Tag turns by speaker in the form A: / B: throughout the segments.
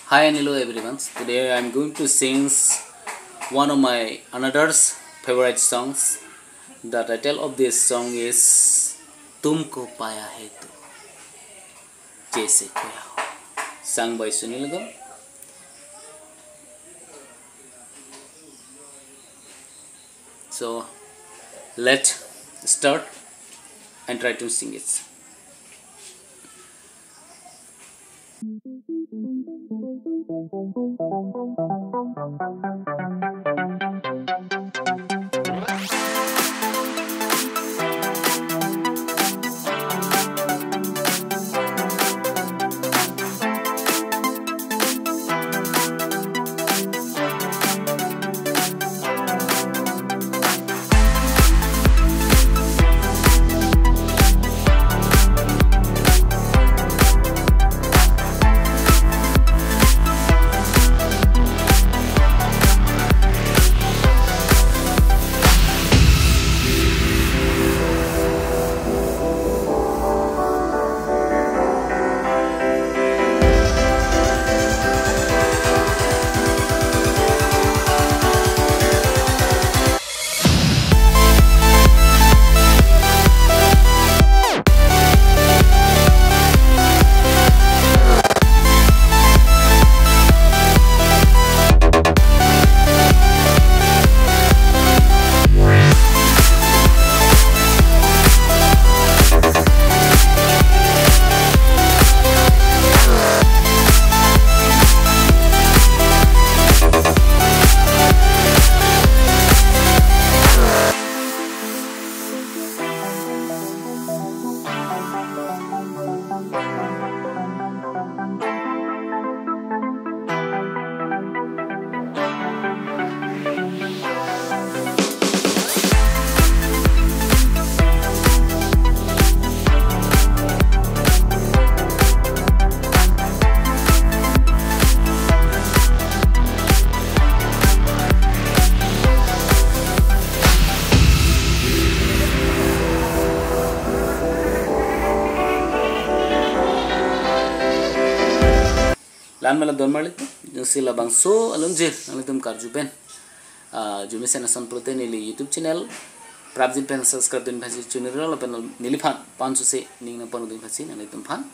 A: Hi and hello everyone. Today I am going to sing one of my another's favorite songs. The title of this song is Tumko Paya Hai To-Male, sung by Sonu Nigam. So let's start and try to sing it. Lan malam don malam itu, sila bangso alun je, alun karju pen, jumi sana samprote nili YouTube channel, prabjit pen subscribe din pasi channel lo pen nili pan, 500 se ning na panu din pasi, alun fan,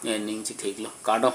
A: ning cik thek lo, kado.